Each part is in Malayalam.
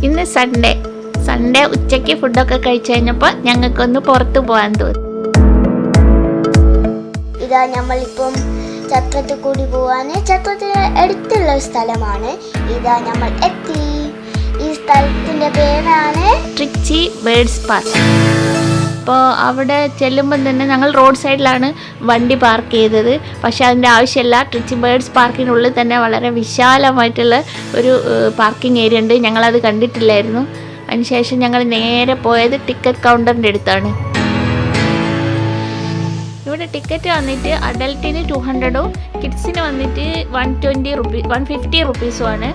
ഇന്ന് സൺഡേ ഉച്ചയ്ക്ക് ഫുഡൊക്കെ കഴിച്ചു കഴിഞ്ഞപ്പോൾ ഞങ്ങൾക്കൊന്ന് പുറത്ത് പോകാൻ തോന്നി. ഇതാ നമ്മളിപ്പം ചത്രത്തിൽ കൂടി പോവാന്. ചത്രത്തിന് അടുത്തുള്ള ഒരു സ്ഥലമാണ്. ഇതാ നമ്മൾ എത്തി. ഈ സ്ഥലത്തിന്റെ പേരാണ് ട്രിച്ചി ബേർഡ്സ് പാർക്ക്. അപ്പോൾ അവിടെ ചെല്ലുമ്പം തന്നെ ഞങ്ങൾ റോഡ് സൈഡിലാണ് വണ്ടി പാർക്ക് ചെയ്തത്. പക്ഷേ അതിൻ്റെ ആവശ്യമില്ല. ട്രിച്ചി ബേർഡ്സ് പാർക്കിനുള്ളിൽ തന്നെ വളരെ വിശാലമായിട്ടുള്ള ഒരു പാർക്കിംഗ് ഏരിയ ഉണ്ട്. ഞങ്ങളത് കണ്ടിട്ടില്ലായിരുന്നു. അതിനുശേഷം ഞങ്ങൾ നേരെ പോയത് ടിക്കറ്റ് കൗണ്ടറിൻ്റെ അടുത്താണ്. ഇവിടെ ടിക്കറ്റ് വന്നിട്ട് അഡൽട്ടിന് 200 കിഡ്സിന് വന്നിട്ട് 150 റുപ്പീസുമാണ്.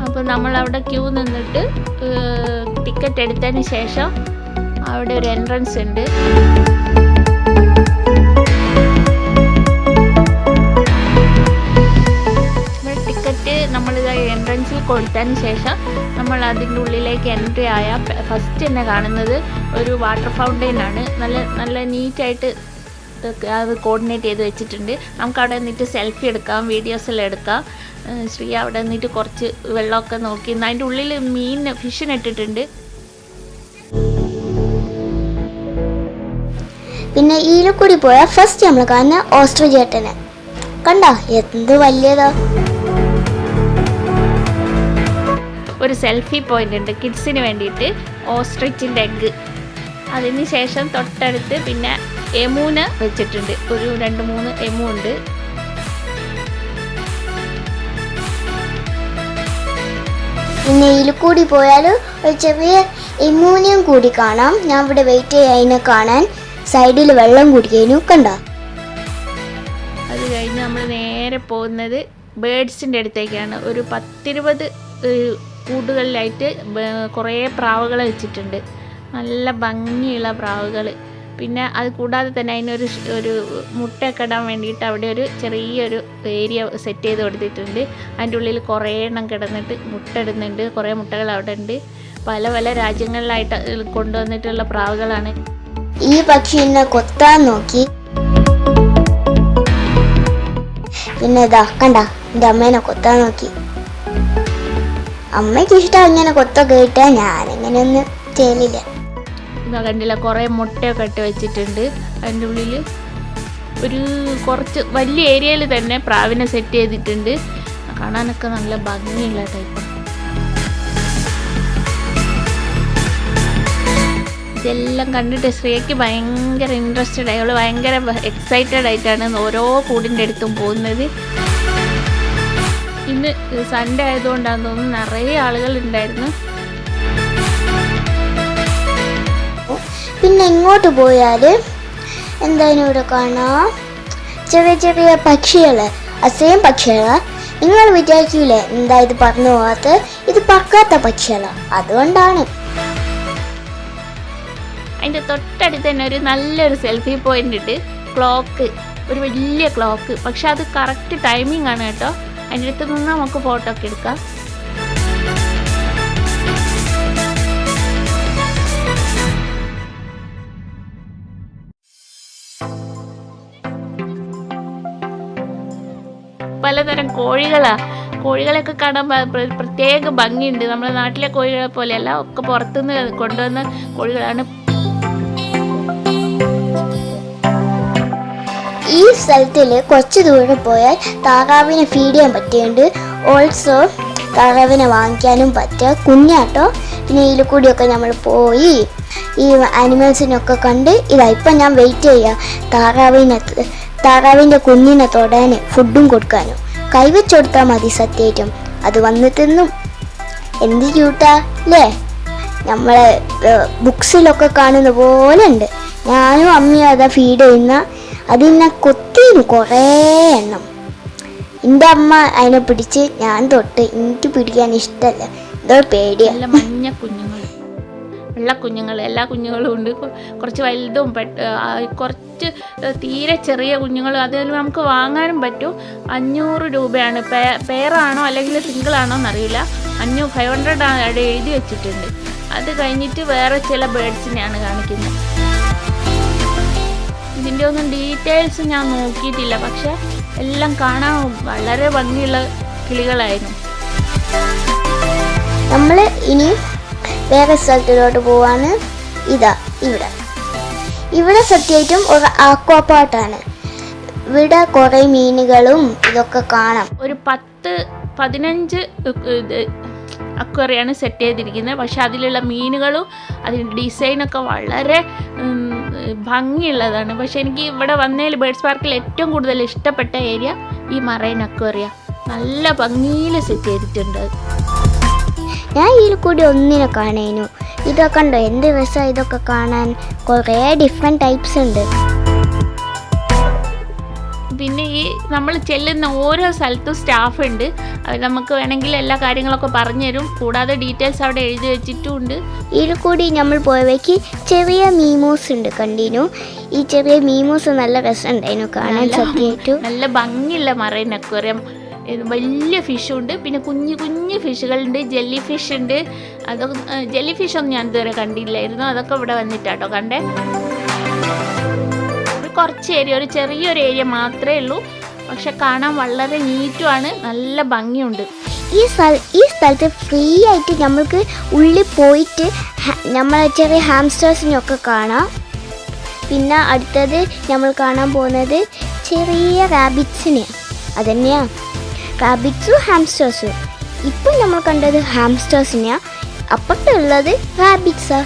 അപ്പോൾ നമ്മളവിടെ ക്യൂ നിന്നിട്ട് ടിക്കറ്റ് എടുത്തതിന് ശേഷം അവിടെ ഒരു എൻട്രൻസ് ഉണ്ട്. ടിക്കറ്റ് നമ്മളിത് എൻട്രൻസിൽ കൊടുത്തതിന് ശേഷം നമ്മൾ അതിൻ്റെ ഉള്ളിലേക്ക് എൻട്രി ആയ ഫസ്റ്റ് തന്നെ കാണുന്നത് ഒരു വാട്ടർ ഫൗണ്ടെയിനാണ്. നല്ല നീറ്റായിട്ട് അത് കോർഡിനേറ്റ് ചെയ്ത് വെച്ചിട്ടുണ്ട്. നമുക്ക് അവിടെ നിന്നിട്ട് സെൽഫി എടുക്കാം, വീഡിയോസെല്ലാം എടുക്കാം. ശ്രീ അവിടെ നിന്നിട്ട് കുറച്ച് വെള്ളമൊക്കെ നോക്കി. അതിൻ്റെ ഉള്ളിൽ ഫിഷിന് ഇട്ടിട്ടുണ്ട്. പിന്നെ ഇതിൽ കൂടി പോയാൽ ഫസ്റ്റ് നമ്മൾ കാണുന്ന ഓസ്ട്രിച്ച് ചേട്ടനെ കണ്ടോ, എന്ത് വലിയതാ. ഒരു സെൽഫി പോയിന്റ് ഉണ്ട് കിഡ്സിന് വേണ്ടിയിട്ട്, ഓസ്ട്രിച്ചിൻ്റെ എഗ്ഗ്. അതിന് ശേഷം തൊട്ടടുത്ത് പിന്നെ എമൂനെ വെച്ചിട്ടുണ്ട്. ഒരു 2-3 എമു ഉണ്ട്. പിന്നെ ഇതിൽ കൂടി പോയാൽ ഒരു ചെറിയ എമൂനെയും കൂടി കാണാം. ഞാൻ ഇവിടെ വെയിറ്റ് ചെയ്യാം അതിനെ കാണാൻ. സൈഡിൽ വെള്ളം കുടിക്കാനും കണ്ടോ. അത് കഴിഞ്ഞ് നമ്മൾ നേരെ പോകുന്നത് ബേഡ്സിൻ്റെ അടുത്തേക്കാണ്. ഒരു 10-20 കൂടുകളിലായിട്ട് കുറേ പ്രാവുകൾ വെച്ചിട്ടുണ്ട്. നല്ല ഭംഗിയുള്ള പ്രാവുകൾ. പിന്നെ അത് കൂടാതെ തന്നെ അതിനൊരു മുട്ടയൊക്കെ ഇടാൻ വേണ്ടിയിട്ട് അവിടെ ഒരു ചെറിയൊരു ഏരിയ സെറ്റ് ചെയ്ത് കൊടുത്തിട്ടുണ്ട്. അതിൻ്റെ ഉള്ളിൽ കുറേ എണ്ണം കിടന്നിട്ട് മുട്ട ഇടുന്നുണ്ട്. കുറേ മുട്ടകൾ അവിടെ ഉണ്ട്. പല രാജ്യങ്ങളിലായിട്ട് കൊണ്ടുവന്നിട്ടുള്ള പ്രാവുകളാണ്. ഈ പക്ഷി എന്നെ കൊത്താൻ നോക്കി. പിന്നെ ഇതാ കണ്ട, എൻ്റെ അമ്മേനെ കൊത്താൻ നോക്കി. അമ്മയ്ക്ക് ഇഷ്ടം ഇങ്ങനെ കൊത്തൊക്കെ ഇട്ടാൽ ഞാനിങ്ങനെയൊന്നും ചെയ്യലില്ല. കണ്ടില്ല, കുറേ മുട്ടയൊക്കെ ഇട്ട് വെച്ചിട്ടുണ്ട്. അതിൻ്റെ ഉള്ളിൽ ഒരു കുറച്ച് വലിയ ഏരിയയിൽ തന്നെ പ്രാവിനെ സെറ്റ് ചെയ്തിട്ടുണ്ട്. കാണാനൊക്കെ നല്ല ഭംഗിയുള്ള ടൈപ്പാണ്. ഇതെല്ലാം കണ്ടിട്ട് ശ്രീയ്ക്ക് ഭയങ്കര ഇൻട്രസ്റ്റഡ് ആയി. അവൾ ഭയങ്കര എക്സൈറ്റഡ് ആയിട്ടാണ് ഓരോ കൂടിൻ്റെ അടുത്തും പോകുന്നത്. ഇന്ന് സൺഡേ ആയതുകൊണ്ടാണെന്ന് തോന്നുന്നു നിറയെ ആളുകൾ ഉണ്ടായിരുന്നു. പിന്നെ ഇങ്ങോട്ട് പോയാൽ എന്തായാലും ഇവിടെ കാണാം ചെറിയ പക്ഷികൾ. അസേം പക്ഷികളാണ്. നിങ്ങൾ വിചാരിക്കില്ലേ എന്താ ഇത് പറഞ്ഞു പോകാത്ത, ഇത് പറക്കാത്ത പക്ഷികളാണ്. അതുകൊണ്ടാണ്. അതിൻ്റെ തൊട്ടടുത്ത് തന്നെ ഒരു നല്ലൊരു സെൽഫി പോയിന്റ് ഉണ്ട്. ക്ലോക്ക്, ഒരു വലിയ ക്ലോക്ക്. പക്ഷെ അത് കറക്റ്റ് ടൈമിംഗ് ആണ് കേട്ടോ. അതിൻ്റെ അടുത്ത് നിന്ന് നമുക്ക് ഫോട്ടോ ഒക്കെ എടുക്കാം. പലതരം കോഴികളെയൊക്കെ കാണാൻ പ്രത്യേക ഭംഗിയുണ്ട്. നമ്മുടെ നാട്ടിലെ കോഴികളെ പോലെയല്ല, ഒക്കെ പുറത്തുനിന്ന് കൊണ്ടുവന്ന കോഴികളാണ്. ഈ സ്ഥലത്തിൽ കുറച്ച് ദൂരം പോയാൽ താറാവിനെ ഫീഡ് ചെയ്യാൻ പറ്റിയുണ്ട്. ഓൾസോ താറാവിനെ വാങ്ങിക്കാനും പറ്റുക കുഞ്ഞാട്ടോ. പിന്നെ ഇതിൽ കൂടിയൊക്കെ നമ്മൾ പോയി ഈ ആനിമൽസിനൊക്കെ കണ്ട് ഇപ്പം ഞാൻ വെയിറ്റ് ചെയ്യുക താറാവിൻ്റെ കുഞ്ഞിനെ തൊടാൻ ഫുഡും കൊടുക്കാനും. കൈവച്ച് കൊടുത്താൽ മതി സത്യമായിട്ടും. അത് വന്ന് തിന്നും. എന്ത് ക്യൂട്ടാ അല്ലേ. നമ്മളെ ബുക്സിലൊക്കെ കാണുന്ന പോലെ ഉണ്ട്. ഞാനും അമ്മയും അതാ ഫീഡ് ചെയ്യുന്ന. അതിനെ കൊത്തിയിരുന്നു കുറേ എണ്ണം. എൻ്റെ അമ്മ അതിനെ പിടിച്ച് ഞാൻ തൊട്ട്. എനിക്ക് പിടിക്കാൻ ഇഷ്ടമല്ല, എന്തോ പേടിയല്ല. മഞ്ഞ കുഞ്ഞുങ്ങൾ, വെള്ള കുഞ്ഞുങ്ങൾ, എല്ലാ കുഞ്ഞുങ്ങളും ഉണ്ട്. കുറച്ച് വലുതും കുറച്ച് തീരെ ചെറിയ കുഞ്ഞുങ്ങളും. അതിൽ നമുക്ക് വാങ്ങാനും പറ്റും. 500 രൂപയാണ്. പെയറാണോ അല്ലെങ്കിൽ സിംഗിളാണോ എന്നറിയില്ല. 500 അവിടെ എഴുതി വെച്ചിട്ടുണ്ട്. അത് കഴിഞ്ഞിട്ട് വേറെ ചില ബേഡ്സിനെയാണ് കാണിക്കുന്നത്. ഇതിൻ്റെ ഒന്നും ഡീറ്റെയിൽസ് ഞാൻ നോക്കിയിട്ടില്ല. പക്ഷെ എല്ലാം കാണാൻ വളരെ ഭംഗിയുള്ള കിളികളായിരുന്നു. നമ്മൾ ഇനി വേറെ സ്ഥലത്തിലോട്ട് പോവാണ്. ഇതാ ഇവിടെ സത്യമായിട്ടും ഒരു ആക്വാപാർട്ടാണ്. ഇവിടെ കുറേ മീനുകളും ഇതൊക്കെ കാണാം. ഒരു 10-15 അക്വേറിയാണ് സെറ്റ് ചെയ്തിരിക്കുന്നത്. പക്ഷെ അതിലുള്ള മീനുകളും അതിൻ്റെ ഡിസൈനൊക്കെ വളരെ ഭംഗിയുള്ളതാണ്. പക്ഷെ എനിക്ക് ഇവിടെ വന്നതിൽ ബേർഡ്സ് പാർക്കിൽ ഏറ്റവും കൂടുതൽ ഇഷ്ടപ്പെട്ട ഏരിയ ഈ മറൈൻ അക്വേറിയ. നല്ല ഭംഗിയിൽ സെറ്റ് ചെയ്തിട്ടുണ്ട്. ഞാൻ ഇതിൽ കൂടി ഒന്നിനെ കാണേനു. ഇതൊക്കെ ഉണ്ടോ, എന്ത് രസമാണ് ഇതൊക്കെ കാണാൻ. കുറേ ഡിഫറെൻറ്റ് ടൈപ്സ് ഉണ്ട്. പിന്നെ ഈ നമ്മൾ ചെല്ലുന്ന ഓരോ സ്ഥലത്തും സ്റ്റാഫ് ഉണ്ട്. അവർ നമുക്ക് വേണമെങ്കിൽ എല്ലാ കാര്യങ്ങളൊക്കെ പറഞ്ഞു തരും. കൂടാതെ ഡീറ്റെയിൽസ് അവിടെ എഴുതി വെച്ചിട്ടുമുണ്ട്. ഇതിൽ കൂടി നമ്മൾ പോയവയ്ക്ക് ചെറിയ മീമൂസ് ഉണ്ട് കണ്ടിനു. ഈ ചെറിയ മീമൂസ് നല്ല രസമുണ്ടായിരുന്നു കാണാൻ. സത്യമായിട്ടും നല്ല ഭംഗിയുള്ള മറൈൻ അക്വേറിയം. വലിയ ഫിഷുണ്ട്, പിന്നെ കുഞ്ഞു കുഞ്ഞു ഫിഷുകളുണ്ട്, ജെല്ലി ഫിഷ് ഉണ്ട്. അതൊക്കെ ജെല്ലി ഫിഷൊന്നും ഞാൻ ഇതുവരെ കണ്ടില്ലായിരുന്നു. അതൊക്കെ ഇവിടെ വന്നിട്ടാട്ടോ കണ്ടേ. കുറച്ച് ഏരിയ, ഒരു ചെറിയൊരു ഏരിയ മാത്രമേ ഉള്ളൂ. പക്ഷെ കാണാൻ വളരെ നീറ്റുമാണ്, നല്ല ഭംഗിയുണ്ട്. ഈ സ്ഥലത്ത് ഫ്രീ ആയിട്ട് നമ്മൾക്ക് ഉള്ളിൽ പോയിട്ട് നമ്മളെ ചെറിയ ഹാംസ്റ്റേഴ്സിനെയൊക്കെ കാണാം. പിന്നെ അടുത്തത് നമ്മൾ കാണാൻ പോകുന്നത് ചെറിയ റാബിറ്റ്സിനെയാണ്. അതുതന്നെയാണ് റാബിറ്റ്സും ഹാംസ്റ്റേഴ്സും. ഇപ്പം നമ്മൾ കണ്ടത് ഹാംസ്റ്റേഴ്സിനെയാണ്. അപ്പുറത്തുള്ളത് റാബിറ്റ്സാ.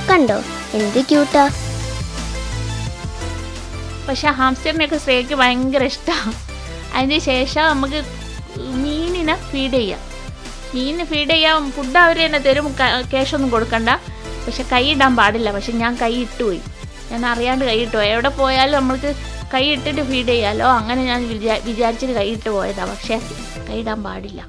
കണ്ടോ എന്ത് ക്യൂട്ടാ. പക്ഷെ ഹാംസ്റ്ററിനെയൊക്കെ ശ്രേയക്ക് ഭയങ്കര ഇഷ്ടമാണ്. അതിന് ശേഷം നമുക്ക് മീനിനെ ഫീഡ് ചെയ്യാം. മീനിന് ഫീഡ് ചെയ്യാൻ ഫുഡ് അവർ തന്നെ തരും, ക്യാഷൊന്നും കൊടുക്കണ്ട. പക്ഷെ കൈ ഇടാൻ പാടില്ല. പക്ഷെ ഞാൻ കൈ ഇട്ടുപോയി, ഞാൻ അറിയാണ്ട് കൈ ഇട്ടുപോയി. എവിടെ പോയാലും നമ്മൾക്ക് കൈ ഇട്ടിട്ട് ഫീഡ് ചെയ്യാമല്ലോ, അങ്ങനെ ഞാൻ വിചാരിച്ചിട്ട് കൈ ഇട്ട് പോയതാണ്. പക്ഷെ കൈ ഇടാൻ പാടില്ല.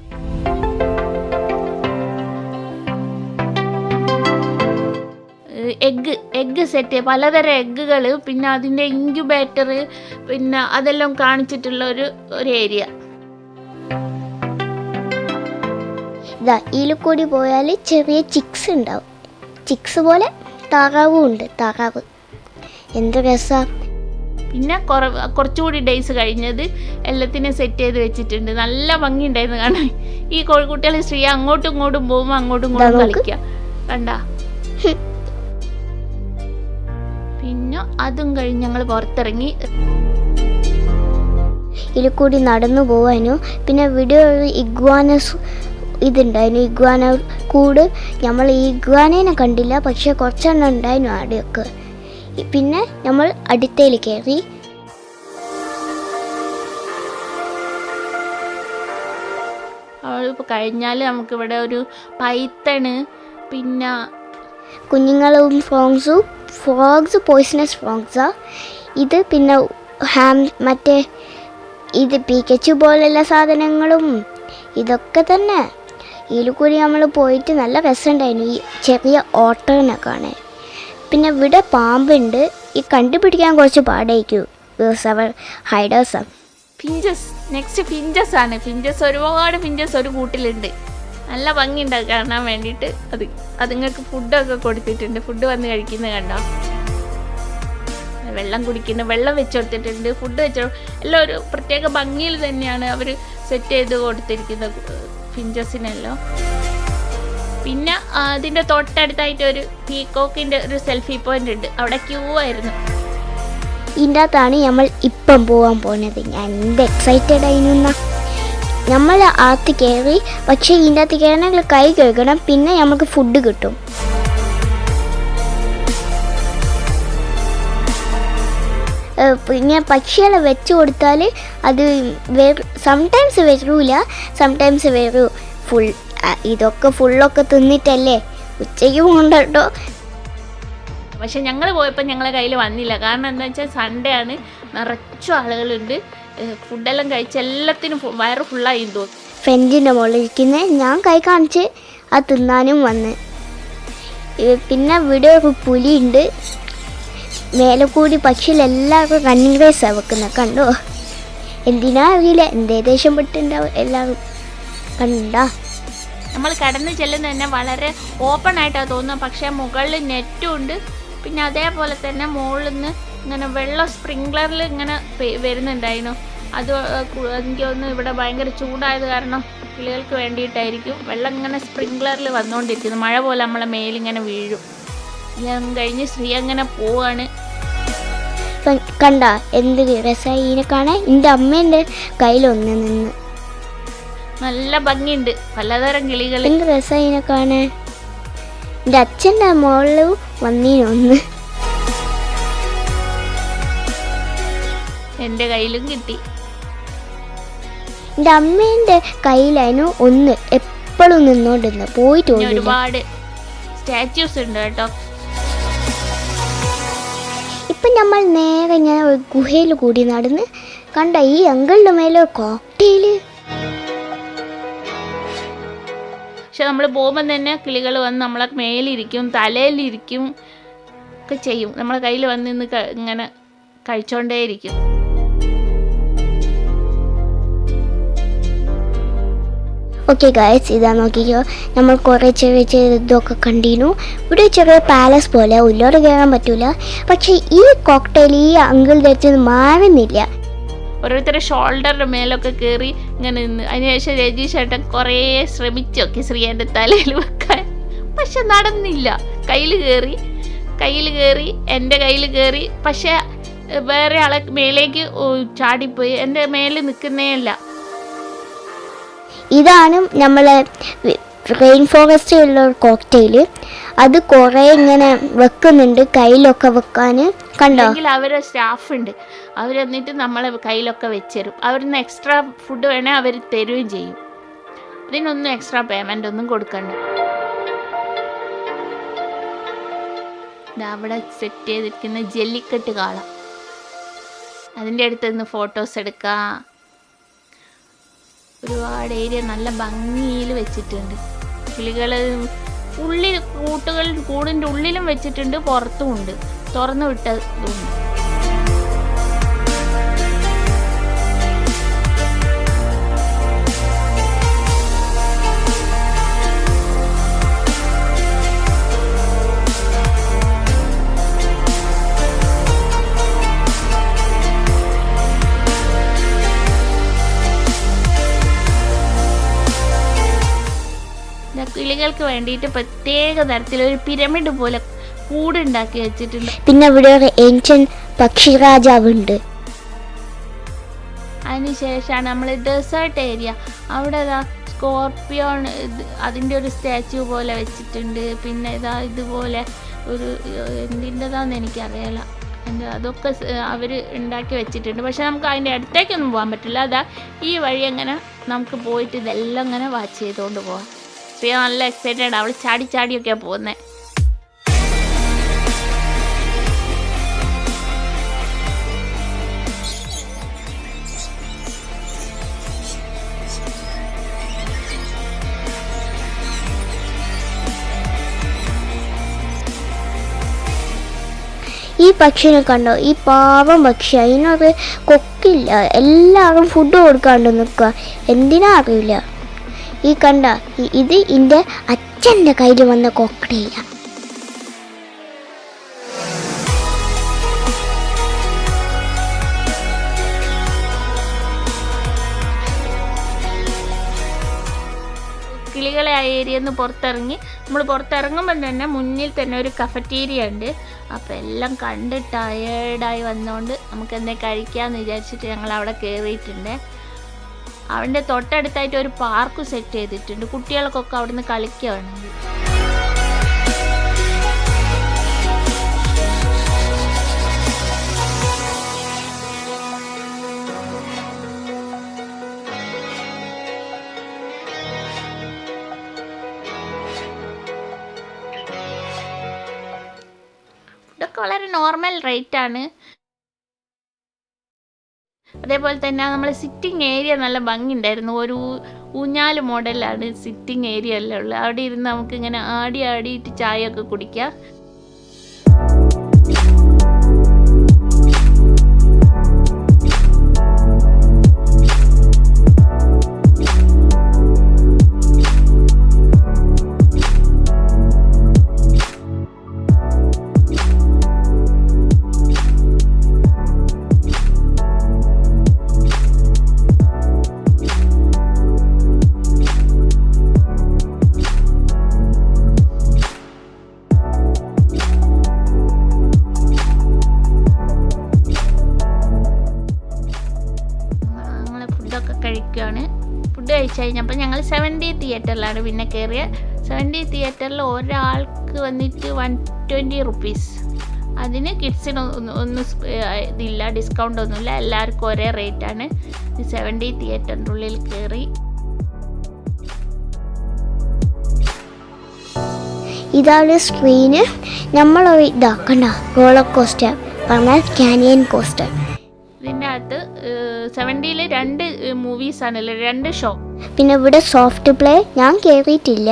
എഗ്ഗ് സെറ്റ്, പലതരം എഗ്ഗുകൾ, പിന്നെ അതിൻ്റെ ഇൻക്യുബേറ്റർ, പിന്നെ അതെല്ലാം കാണിച്ചിട്ടുള്ള ഒരു ഏരിയ. ഇതിൽ കൂടി പോയാൽ ചെറിയ ചിക്സ് ഉണ്ടാവും. ചിക്സ് പോലെ താറാവും ഉണ്ട്. താറാവ് എന്ത് രസമാണ്. പിന്നെ കുറച്ചുകൂടി ഡേയ്സ് കഴിഞ്ഞത് എല്ലാത്തിനും സെറ്റ് ചെയ്ത് വെച്ചിട്ടുണ്ട്. നല്ല ഭംഗി ഉണ്ടായിരുന്നു കാണാൻ. ഈ കോഴിക്കുട്ടികൾ ശ്രീ അങ്ങോട്ടും ഇങ്ങോട്ടും പോകുമ്പോൾ അങ്ങോട്ടും ഇങ്ങോട്ടും കളിക്കുക കണ്ട. പിന്നെ അതും കഴിഞ്ഞ് ഞങ്ങൾ പുറത്തിറങ്ങി. ഇതിൽ കൂടി നടന്നു പോവാനും പിന്നെ ഇവിടെ ഒരു ഇഗ്വാനസ് ഇതുണ്ടായിരുന്നു. ഇഗ്വാന കൂട്. നമ്മൾ ഈ ഇഗ്വാനേനെ കണ്ടില്ല, പക്ഷെ കുറച്ചെണ്ണം ഉണ്ടായിരുന്നു അവിടെയൊക്കെ. പിന്നെ നമ്മൾ അടുത്തേൽ കയറി. ഇപ്പോൾ കഴിഞ്ഞാൽ നമുക്കിവിടെ ഒരു പൈത്തണ്, പിന്നെ കുഞ്ഞുങ്ങളും ഫ്രോഗ്സ് പോയ്സണസ് ഫ്രോഗ്സാണ് ഇത്. പിന്നെ മറ്റേ ഇത് പിക്കച്ചു പോലുള്ള സാധനങ്ങളും ഇതൊക്കെ തന്നെ. ഇതിൽ കൂടി നമ്മൾ പോയിട്ട് നല്ല രസമുണ്ടായിരുന്നു ഈ ചെറിയ ഓട്ടറിനെ കാണാൻ. പിന്നെ ഇവിടെ പാമ്പുണ്ട്. ഈ കണ്ടുപിടിക്കാൻ കുറച്ച് പാടായിരിക്കും. അവർ ഹൈഡേഴ്സാണ്. നെക്സ്റ്റ് ഫിഞ്ചസ് ആണ്. ഒരുപാട് ഫിഞ്ചസ് ഒരു കൂട്ടിലുണ്ട്. നല്ല ഭംഗിയുണ്ട് കാണാൻ വേണ്ടിയിട്ട്. അതുങ്ങൾക്ക് ഫുഡൊക്കെ കൊടുത്തിട്ടുണ്ട്. ഫുഡ് വന്ന് കഴിക്കുന്നത് കണ്ടോ. വെള്ളം കുടിക്കുന്നു, വെള്ളം വെച്ച് കൊടുത്തിട്ടുണ്ട്, ഫുഡ് വെച്ചോ. എല്ലാം ഒരു പ്രത്യേക ഭംഗിയിൽ തന്നെയാണ് അവർ സെറ്റ് ചെയ്ത് കൊടുത്തിരിക്കുന്നത് ഫിഞ്ചസിനെല്ലാം. പിന്നെ അതിൻ്റെ തൊട്ടടുത്തായിട്ട് ഒരു പീകോക്കിൻ്റെ ഒരു സെൽഫി പോയിന്റ് ഉണ്ട്. അവിടെ ക്യൂ ആയിരുന്നു. ഇതിൻ്റെ അകത്താണ് നമ്മൾ ഇപ്പം പോകാൻ പോകുന്നത്. ഞാൻ എന്ത് എക്സൈറ്റഡ് ആയിരുന്നു. നമ്മൾ അകത്ത് കയറി. പക്ഷേ ഇതിൻ്റെ അകത്ത് കയറണമെങ്കിൽ കൈ കഴുകണം. പിന്നെ നമുക്ക് ഫുഡ് കിട്ടും. പിന്നെ പക്ഷികളെ വെച്ച് കൊടുത്താൽ അത് സംടൈംസ് വരൂല, സംടൈംസ് വരൂ. ഇതൊക്കെ ഫുള്ളൊക്കെ തിന്നിട്ടല്ലേ ഉച്ചയ്ക്ക് പോകണ്ടോ. പക്ഷെ ഞങ്ങൾ പോയപ്പോൾ ഞങ്ങളെ കയ്യിൽ വന്നില്ല. കാരണം എന്താ വെച്ചാൽ സൺഡേ ആണ്, നിറച്ചും ആളുകളുണ്ട്. ഫുഡെല്ലാം കഴിച്ച് എല്ലാത്തിനും വയറ് ഫുള്ളായി തോന്നും. ഫ്രണ്ടിൻ്റെ മുകളിൽ ഇരിക്കുന്നത് ഞാൻ കൈ കാണിച്ച് അത് തിന്നാനും വന്ന്. പിന്നെ ഇവിടെ ഒരു പുലിയുണ്ട്. മേലെ കൂടി പക്ഷിയിലെല്ലാവർക്കും റണ്ണിങ് റേസാണ് വെക്കുന്നത്. കണ്ടോ, എന്തിനാ അറിയില്ല, എന്തേ ദേഷ്യം പെട്ടുണ്ടാവും എല്ലാവരും. കണ്ടാ നമ്മൾ കടന്ന് ചെല്ലുന്നത് തന്നെ വളരെ ഓപ്പൺ ആയിട്ടാണ് തോന്നുന്നത്. പക്ഷേ മുകളിൽ നെറ്റും ഉണ്ട്. പിന്നെ അതേപോലെ തന്നെ മുകളിൽ നിന്ന് ഇങ്ങനെ വെള്ളം സ്പ്രിങ്ക്ലറിൽ ഇങ്ങനെ വരുന്നുണ്ടായിരുന്നു. അത് എനിക്ക് തോന്നുന്നു ഇവിടെ ഭയങ്കര ചൂടായത് കാരണം കിളികൾക്ക് വേണ്ടിയിട്ടായിരിക്കും വെള്ളം ഇങ്ങനെ സ്പ്രിങ്ക്ലറിൽ വന്നുകൊണ്ടിരിക്കുന്നു. മഴ പോലെ നമ്മളെ മേലിങ്ങനെ വീഴും. ഞാൻ കഴിഞ്ഞ് ശ്രീ അങ്ങനെ പോവാണ്. കണ്ട എന്ത് രസമായി ഇതിനെ കാണാൻ. എൻ്റെ അമ്മേൻ്റെ കയ്യിലൊന്ന് നിന്ന് നല്ല ഭംഗിയുണ്ട്, പലതരം കിളികൾ. എന്ത് രസമായി ഇതിനെ കാണാൻ. എൻ്റെ അച്ഛൻ്റെ മോളിൽ വന്നീനൊന്ന് എൻ്റെ കയ്യിലും കിട്ടി. എൻ്റെ അമ്മേൻ്റെ കയ്യിലായിരുന്നു ഒന്ന് എപ്പോഴും നിന്നോണ്ടിരുന്നു, പോയിട്ട് ഒരുപാട് സ്റ്റാച്യൂസ് ഉണ്ട് കേട്ടോ. ഇപ്പം നമ്മൾ നേരെ ഞാൻ ഒരു ഗുഹയിൽ കൂടി നടന്ന് കണ്ട ഈ അങ്കിളിൻ്റെ മേലെ കോക്ടെയില്. പക്ഷെ നമ്മൾ പോകുമ്പോൾ തന്നെ കിളികൾ വന്ന് നമ്മളെ മേലിരിക്കും, തലയിലിരിക്കും ഒക്കെ ചെയ്യും. നമ്മളെ കയ്യിൽ വന്ന് നിന്ന് ഇങ്ങനെ കഴിച്ചോണ്ടേയിരിക്കും. ഓക്കെ ഗായ്സ്, ഇതാ നോക്കിക്കോ, നമ്മൾ കുറേ ചെറിയ ചെറിയ ഇതൊക്കെ കണ്ടിരുന്നു. ഇവിടെ ചെറിയ പാലസ് പോലെ ഉള്ളോട് കയറാൻ പറ്റൂല. പക്ഷേ ഈ കോക്ടെയിൽ ഈ അങ്കിളുടെ അടുത്ത് മാറുന്നില്ല. ഓരോരുത്തരുടെ ഷോൾഡറിൻ്റെ മേലൊക്കെ കയറി ഇങ്ങനെ നിന്ന്. അതിനുശേഷം രജീഷ് ഏട്ടൻ കുറേ ശ്രമിച്ചൊക്കെ ശ്രീയൻ്റെ തലയിൽ വെക്കാൻ, പക്ഷെ നടന്നില്ല. കയ്യിൽ കയറി എൻ്റെ കയ്യിൽ കയറി, പക്ഷെ വേറെ ആളെ മേലേക്ക് ചാടിപ്പോയി. എൻ്റെ മേലിൽ നിൽക്കുന്നേ അല്ല. ഇതാണ് നമ്മളെ റെയിൻ ഫോറസ്റ്റിലുള്ള കോക്ടെയിൽ. അത് കുറേ ഇങ്ങനെ വെക്കുന്നുണ്ട് കയ്യിലൊക്കെ വെക്കാൻ. കണ്ടോ, അവരെ സ്റ്റാഫ് ഉണ്ട്, അവർ എന്നിട്ട് നമ്മളെ കയ്യിലൊക്കെ വെച്ചുതരും. അവരിന്ന് എക്സ്ട്രാ ഫുഡ് വേണേൽ അവർ തരുകയും ചെയ്യും. അതിനൊന്നും എക്സ്ട്രാ പേയ്മെൻ്റ് ഒന്നും കൊടുക്കണ്ട. അവിടെ സെറ്റ് ചെയ്തിരിക്കുന്ന ജെല്ലിക്കെട്ട് കാണാം. അതിൻ്റെ അടുത്ത് നിന്ന് ഫോട്ടോസ് എടുക്കാം. ഒരുപാട് ഏരിയ നല്ല ഭംഗിയിൽ വെച്ചിട്ടുണ്ട്. കിളികൾ ഉള്ളിൽ കൂടിൻ്റെ ഉള്ളിലും വെച്ചിട്ടുണ്ട്, പുറത്തും ഉണ്ട്, തുറന്നു വിട്ടതുണ്ട്. കിളികൾക്ക് വേണ്ടിയിട്ട് പ്രത്യേക തരത്തിലൊരു പിരമിഡ് പോലെ കൂടുണ്ടാക്കി വെച്ചിട്ടുണ്ട്. പിന്നെ ഇവിടെ ഒരു ഏൻഷ്യൻ പക്ഷിരാജാവുണ്ട്. അതിനുശേഷമാണ് നമ്മൾ ഡെസേർട്ട് ഏരിയ. അവിടെ സ്കോർപ്പിയോൺ അതിൻ്റെ ഒരു സ്റ്റാച്യു പോലെ വെച്ചിട്ടുണ്ട്. പിന്നെ ഇതുപോലെ ഒരു എന്തിൻ്റെതാന്ന് എനിക്കറിയില്ല. അതൊക്കെ അവർ ഉണ്ടാക്കി വെച്ചിട്ടുണ്ട്. പക്ഷെ നമുക്ക് അതിൻ്റെ അടുത്തേക്കൊന്നും പോകാൻ പറ്റില്ല. ഈ വഴി അങ്ങനെ നമുക്ക് പോയിട്ട് ഇതെല്ലാം ഇങ്ങനെ വാച്ച് ചെയ്തുകൊണ്ട് പോകാം. പ്രിയ നല്ല എക്സൈറ്റഡ്, അവൾ ചാടിയൊക്കെയാണ് പോകുന്നത്. ഈ പക്ഷിനെ കണ്ടോ, ഈ പാവം പക്ഷി, അതിനൊരു കൊക്കില്ല. എല്ലാവരും ഫുഡ് കൊടുക്കാണ്ട് നിൽക്കുക, എന്തിനാ അറിയില്ല. ഈ കണ്ട, ഇത് എൻ്റെ അച്ഛൻ്റെ കയ്യിൽ വന്ന കോക്ടെയില. കിളികളെ ആ ഏരിയയിൽ നിന്ന് നമ്മൾ പുറത്തിറങ്ങുമ്പോൾ തന്നെ മുന്നിൽ തന്നെ ഒരു കഫറ്റീരിയ ഉണ്ട്. അപ്പോൾ എല്ലാം കണ്ട് ടയേർഡായി വന്നുകൊണ്ട് നമുക്ക് എന്തെങ്കിലും കഴിക്കാമെന്ന് വിചാരിച്ചിട്ട് ഞങ്ങൾ അവിടെ കയറിയിട്ടുണ്ട്. അവൻ്റെ തൊട്ടടുത്തായിട്ട് ഒരു പാർക്ക് സെറ്റ് ചെയ്തിട്ടുണ്ട്, കുട്ടികൾക്കൊക്കെ അവിടുന്ന് കളിക്കുകയാണെങ്കിൽ. ഇതൊക്കെ വളരെ നോർമൽ റേറ്റാണ്. അതേപോലെ തന്നെ നമ്മൾ സിറ്റിംഗ് ഏരിയ നല്ല ഭംഗിയുണ്ടായിരുന്നു. ഒരു ഊഞ്ഞാല് മോഡലാണ് സിറ്റിംഗ് ഏരിയ എല്ലാം ഉള്ളത്. അവിടെ ഇരുന്ന് നമുക്കിങ്ങനെ ആടിയിട്ട് ചായ ഒക്കെ കുടിക്കാം. കഴിക്കുകയാണ്. ഫുഡ് കഴിച്ച് കഴിഞ്ഞപ്പോൾ ഞങ്ങൾ 70 തിയേറ്ററിലാണ് പിന്നെ കയറിയത്. 70 തിയേറ്ററിൽ ഒരാൾക്ക് വന്നിട്ട് 120 റുപ്പീസ്. അതിന് കിഡ്സിന് ഒന്നും ഇതില്ല, ഡിസ്കൗണ്ട് ഒന്നുമില്ല, എല്ലാവർക്കും ഒരേ റേറ്റാണ്. 70 തിയേറ്ററിൻ്റെ ഉള്ളിൽ കയറി. ഇതാണ് സ്ക്രീന്. നമ്മൾ ഇതാക്കണ്ട റോളർ കോസ്റ്റർ പറഞ്ഞാൽ കാനിയൻ കോസ്റ്റർ. ഇതിൻ്റെ അകത്ത് 70-ൽ 2 മൂവീസാണല്ലോ, 2 ഷോ. പിന്നെ ഇവിടെ സോഫ്റ്റ് പ്ലേ ഞാൻ കയറിയിട്ടില്ല,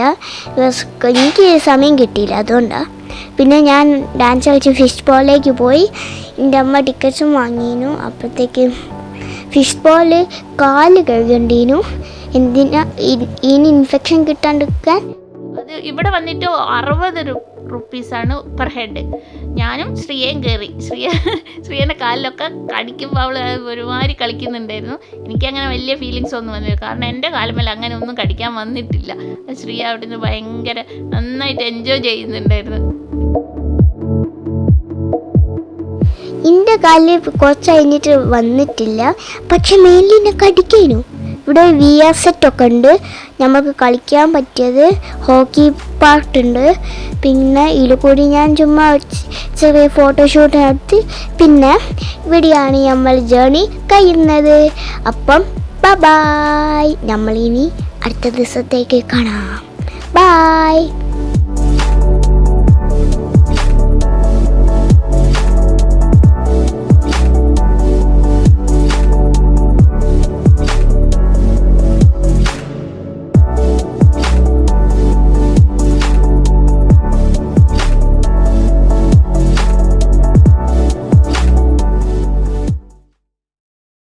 എനിക്ക് സമയം കിട്ടിയില്ല, അതുകൊണ്ടാണ്. പിന്നെ ഞാൻ ഡാൻസ് കളിച്ച് ഫിഷ് ബോളിലേക്ക് പോയി. എൻ്റെ അമ്മ ടിക്കറ്റ്സും വാങ്ങിയിരുന്നു. അപ്പോഴത്തേക്ക് ഫിഷ് ബോള് കാല് കഴുകണ്ടീനു, എന്തിനാ ഇനി ഇൻഫെക്ഷൻ കിട്ടാണ്ടിരിക്കാൻ. അത് ഇവിടെ വന്നിട്ട് 60 റുപ്പീസാണ് പെർ ഹെഡ്. ഞാനും ശ്രീയയും കയറി. ശ്രീയൻ്റെ കാലിലൊക്കെ കടിക്കുമ്പോൾ അവൾ ഒരുമാതിരി കളിക്കുന്നുണ്ടായിരുന്നു. എനിക്കങ്ങനെ വലിയ ഫീലിങ്സ് ഒന്നും വന്നില്ല, കാരണം എൻ്റെ കാലുമേൽ അങ്ങനെ ഒന്നും കടിക്കാൻ വന്നിട്ടില്ല. ശ്രീയ അവിടെ നിന്ന് ഭയങ്കര നന്നായിട്ട് എൻജോയ് ചെയ്യുന്നുണ്ടായിരുന്നു. എൻ്റെ കാലിൽ കുറച്ച് കഴിഞ്ഞിട്ട് വന്നിട്ടില്ല, പക്ഷെ മേലിനെ കടിക്കാനു. ഇവിടെ VR സെറ്റൊക്കെ ഉണ്ട്, നമുക്ക് കളിക്കാൻ പറ്റിയത്. ഹോക്കി പാർട്ടുണ്ട്. പിന്നെ ഇതിൽ കൂടി ഞാൻ ചുമ്മാ ചെറിയ ഫോട്ടോഷൂട്ട് നടത്തി. പിന്നെ ഇവിടെയാണ് നമ്മൾ ജേണി കഴിയുന്നത്. അപ്പം ബൈ, നമ്മളിനി അടുത്ത ദിവസത്തേക്ക് കാണാം. ബൈ.